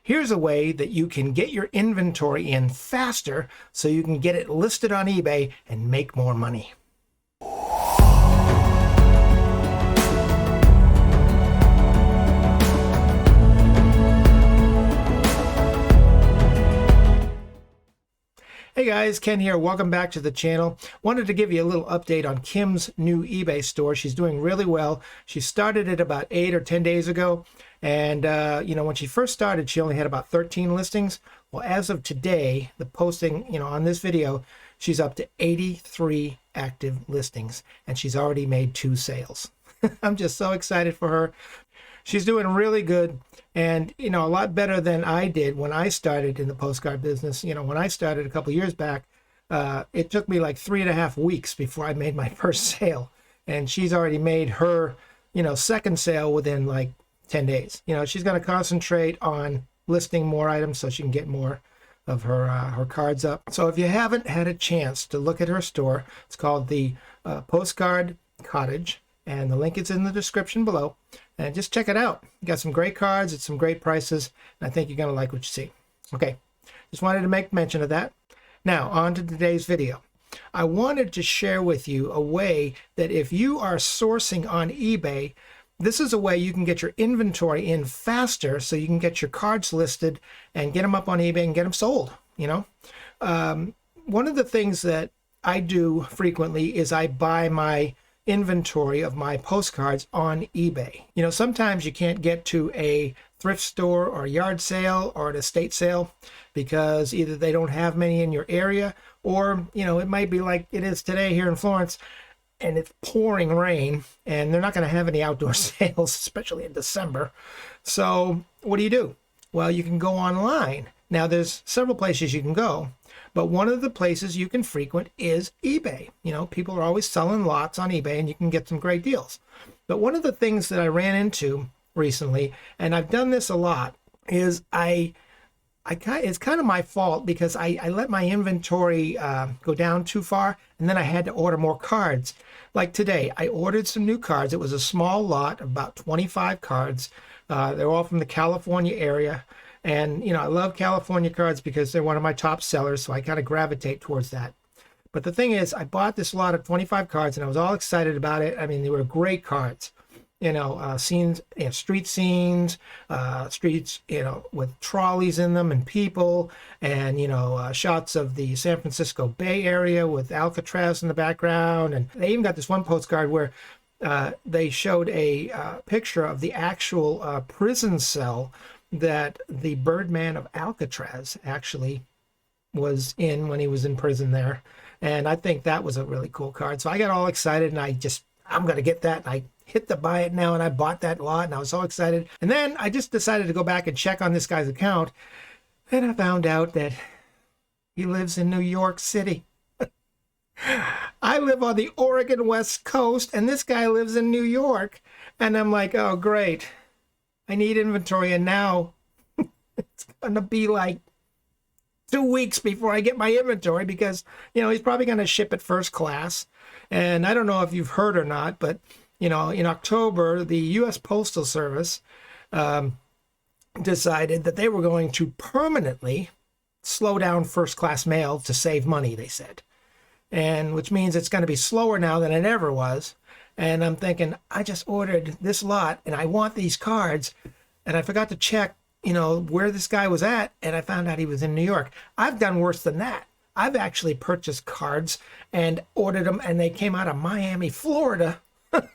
Here's a way that you can get your inventory in faster so you can get it listed on eBay and make more money. Hey guys, Ken here. Welcome back to the channel. Wanted to give you a little update on Kim's new eBay store. She's doing really well. She started it about 8 or 10 days ago. And, when she first started, she only had about 13 listings. Well, as of today, the posting, on this video, she's up to 83 active listings. And she's already made 2 sales. I'm just so excited for her. She's doing really good and, a lot better than I did when I started in the postcard business. When I started a couple years back, it took me like 3.5 weeks before I made my first sale. And she's already made her, second sale within like 10 days. She's going to concentrate on listing more items so she can get more of her cards up. So if you haven't had a chance to look at her store, it's called the Postcard Cottage. And the link is in the description below. And just check it out. You got some great cards at some great prices. And I think you're going to like what you see. Okay, just wanted to make mention of that. Now, on to today's video. I wanted to share with you a way that if you are sourcing on eBay, this is a way you can get your inventory in faster so you can get your cards listed and get them up on eBay and get them sold. One of the things that I do frequently is I buy my inventory of my postcards on eBay. Sometimes you can't get to a thrift store or a yard sale or an estate sale because either they don't have many in your area or, it might be like it is today here in Florence and it's pouring rain and they're not going to have any outdoor sales, especially in December. So what do? Well, you can go online. Now there's several places you can go. But one of the places you can frequent is eBay. People are always selling lots on eBay and you can get some great deals. But one of the things that I ran into recently, and I've done this a lot, is it's kind of my fault because I let my inventory go down too far and then I had to order more cards. Like today, I ordered some new cards. It was a small lot, about 25 cards. They're all from the California area. And, I love California cards because they're one of my top sellers, so I kind of gravitate towards that. But the thing is, I bought this lot of 25 cards, and I was all excited about it. I mean, they were great cards. Scenes, street scenes, streets, with trolleys in them and people, and, shots of the San Francisco Bay Area with Alcatraz in the background. And they even got this one postcard where they showed a picture of the actual prison cell that the Birdman of Alcatraz actually was in when he was in prison there. And I think that was a really cool card. So I got all excited and I'm going to get that. And I hit the buy it now and I bought that lot and I was so excited. And then I just decided to go back and check on this guy's account. And I found out that he lives in New York City. I live on the Oregon West Coast and this guy lives in New York. And I'm like, oh, great. I need inventory, and now it's going to be like 2 weeks before I get my inventory because, he's probably going to ship it first class. And I don't know if you've heard or not, but, in October, the U.S. Postal Service decided that they were going to permanently slow down first class mail to save money, they said. And which means it's going to be slower now than it ever was. And I'm thinking, I just ordered this lot and I want these cards. And I forgot to check, where this guy was at. And I found out he was in New York. I've done worse than that. I've actually purchased cards and ordered them and they came out of Miami, Florida,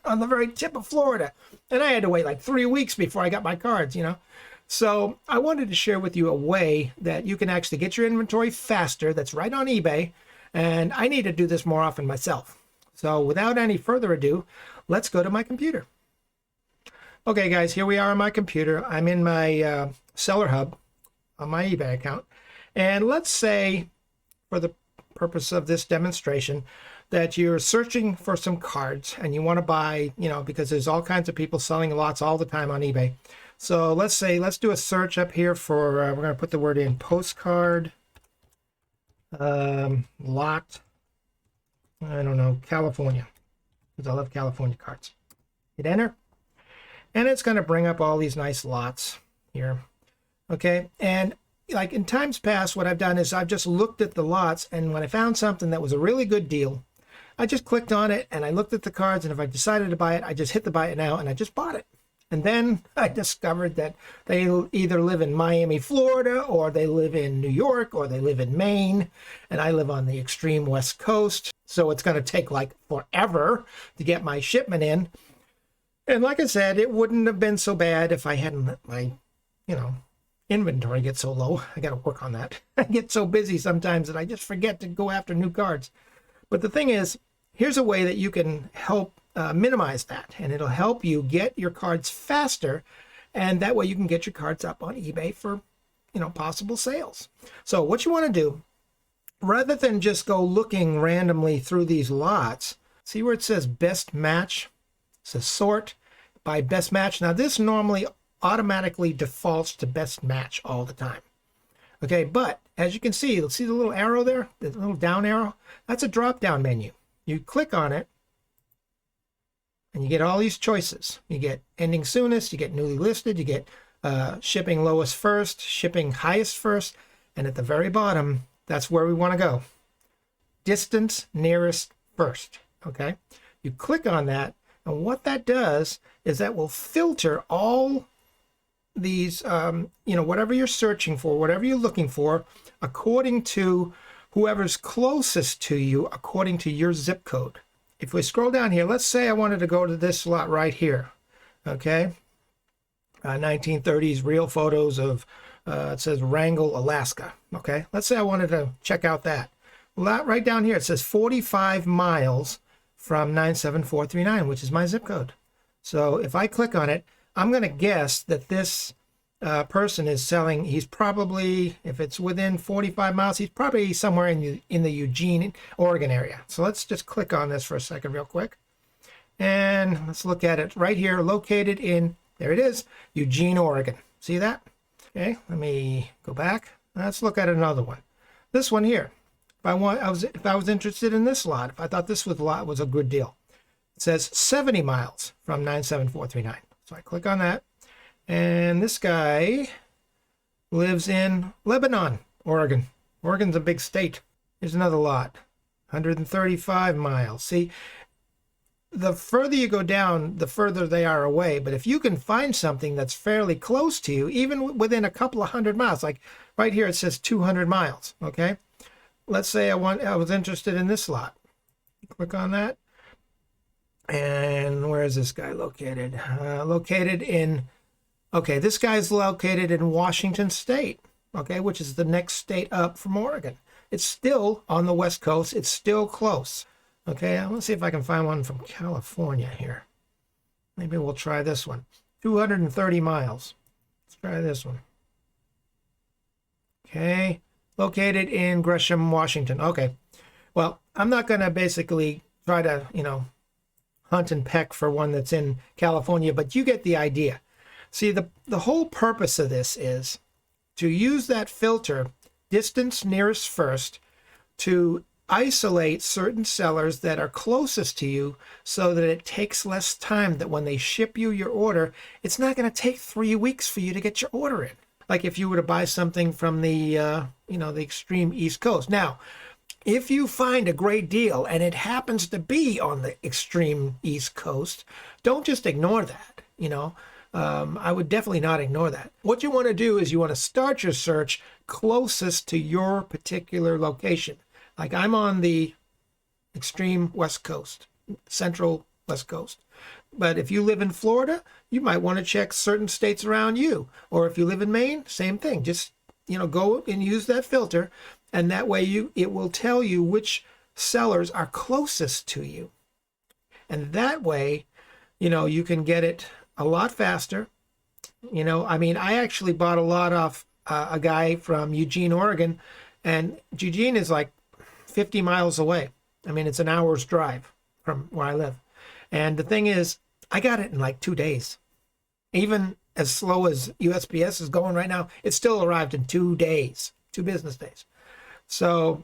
on the very tip of Florida. And I had to wait like 3 weeks before I got my cards, So I wanted to share with you a way that you can actually get your inventory faster. That's right on eBay. And I need to do this more often myself. So without any further ado, let's go to my computer. Okay, guys, here we are on my computer. I'm in my Seller Hub on my eBay account. And let's say, for the purpose of this demonstration, that you're searching for some cards and you want to buy, because there's all kinds of people selling lots all the time on eBay. So let's do a search up here for, we're going to put the word in postcard, lot. I don't know, California, because I love California cards. Hit enter, and it's going to bring up all these nice lots here. Okay. And like in times past, what I've done is I've just looked at the lots, and when I found something that was a really good deal, I just clicked on it and I looked at the cards, and if I decided to buy it, I just hit the buy it now and I just bought it. And then I discovered that they either live in Miami, Florida, or they live in New York, or they live in Maine, and I live on the extreme West Coast. So it's going to take like forever to get my shipment in. And like I said, it wouldn't have been so bad if I hadn't let my, you know, inventory get so low. I got to work on that. I get so busy sometimes that I just forget to go after new cards. But the thing is, here's a way that you can help minimize that, and it'll help you get your cards faster, and that way you can get your cards up on eBay for, you know, possible sales. So what you want to do, rather than just go looking randomly through these lots, see where it says best match? It says sort by best match. Now this normally automatically defaults to best match all the time. Okay, but as you can see, you'll see the little arrow there, the little down arrow. That's a drop-down menu. You click on it, and you get all these choices. You get ending soonest, you get newly listed, you get shipping lowest first, shipping highest first, and at the very bottom, that's where we want to go. Distance nearest first, okay? You click on that, and what that does is that will filter all these, you know, whatever you're searching for, whatever you're looking for, according to whoever's closest to you, according to your zip code. If we scroll down here, let's say I wanted to go to this lot right here, okay? 1930s real photos of, it says Wrangell, Alaska, okay? Let's say I wanted to check out that. Well, right down here, it says 45 miles from 97439, which is my zip code. So if I click on it, I'm going to guess that this person is selling, he's probably, if it's within 45 miles, he's probably somewhere in the Eugene, Oregon area. So let's just click on this for a second real quick. And let's look at it right here, located in, there it is, Eugene, Oregon. See that? Okay, let me go back. Let's look at another one. This one here. If I was interested in this lot, if I thought this lot was a good deal, it says 70 miles from 97439. So I click on that. And this guy lives in Lebanon, Oregon. Oregon's a big state. Here's another lot, 135 miles. See, the further you go down, the further they are away. But if you can find something that's fairly close to you, even within a couple of hundred miles, like right here it says 200 miles, okay? Let's say I was interested in this lot. Click on that. And where is this guy located? Located in... Okay, this guy's located in Washington State, okay, which is the next state up from Oregon. It's still on the West Coast. It's still close. Okay, let's see if I can find one from California here. Maybe we'll try this one. 230 miles. Let's try this one. Okay, located in Gresham, Washington. Okay, well, I'm not going to basically try to, you know, hunt and peck for one that's in California, but you get the idea. See, the whole purpose of this is to use that filter, distance nearest first, to isolate certain sellers that are closest to you so that it takes less time, that when they ship you your order, it's not going to take 3 weeks for you to get your order in. Like if you were to buy something from the, you know, the extreme East Coast. Now, if you find a great deal and it happens to be on the extreme East Coast, don't just ignore that, you know. I would definitely not ignore that. What you want to do is you want to start your search closest to your particular location. Like I'm on the extreme West Coast, central West Coast. But if you live in Florida, you might want to check certain states around you. Or if you live in Maine, same thing. Just, you know, go and use that filter, and that way it will tell you which sellers are closest to you. And that way, you know, you can get it a lot faster. You know, I mean, I actually bought a lot off a guy from Eugene, Oregon, and Eugene is like 50 miles away. I mean, it's an hour's drive from where I live. And the thing is, I got it in like 2 days. Even as slow as USPS is going right now, it still arrived in 2 days, 2 business days. So,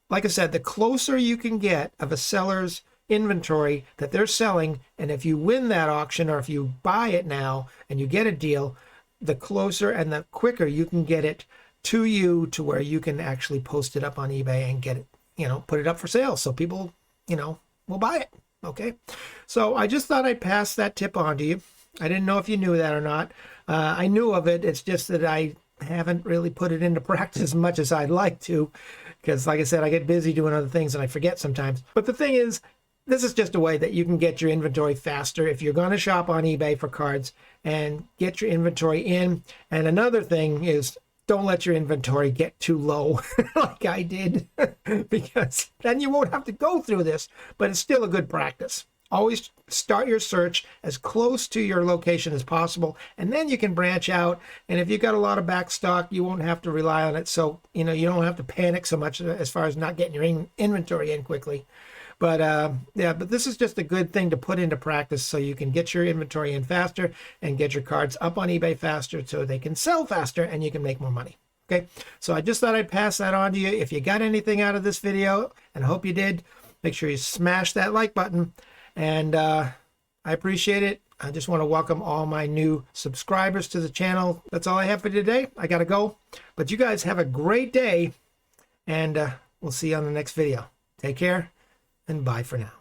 like I said, the closer you can get of a seller's inventory that they're selling, and if you win that auction or if you buy it now and you get a deal, the closer and the quicker you can get it to you, to where you can actually post it up on eBay and get it, put it up for sale so people, will buy it. Okay. So I just thought I'd pass that tip on to you. I didn't know if you knew that or not. I knew of it. It's just that I haven't really put it into practice as much as I'd like to, because like I said, I get busy doing other things and I forget sometimes. But the thing is, this is just a way that you can get your inventory faster if you're going to shop on eBay for cards and get your inventory in. And another thing is, don't let your inventory get too low like I did, because then you won't have to go through this. But it's still a good practice. Always start your search as close to your location as possible, and then you can branch out. And if you've got a lot of back stock, you won't have to rely on it. So, you don't have to panic so much as far as not getting your inventory in quickly. But yeah, but this is just a good thing to put into practice so you can get your inventory in faster and get your cards up on eBay faster so they can sell faster and you can make more money. Okay, so I just thought I'd pass that on to you. If you got anything out of this video, and I hope you did, make sure you smash that like button. And I appreciate it. I just want to welcome all my new subscribers to the channel. That's all I have for today. I got to go. But you guys have a great day, and we'll see you on the next video. Take care, and bye for now.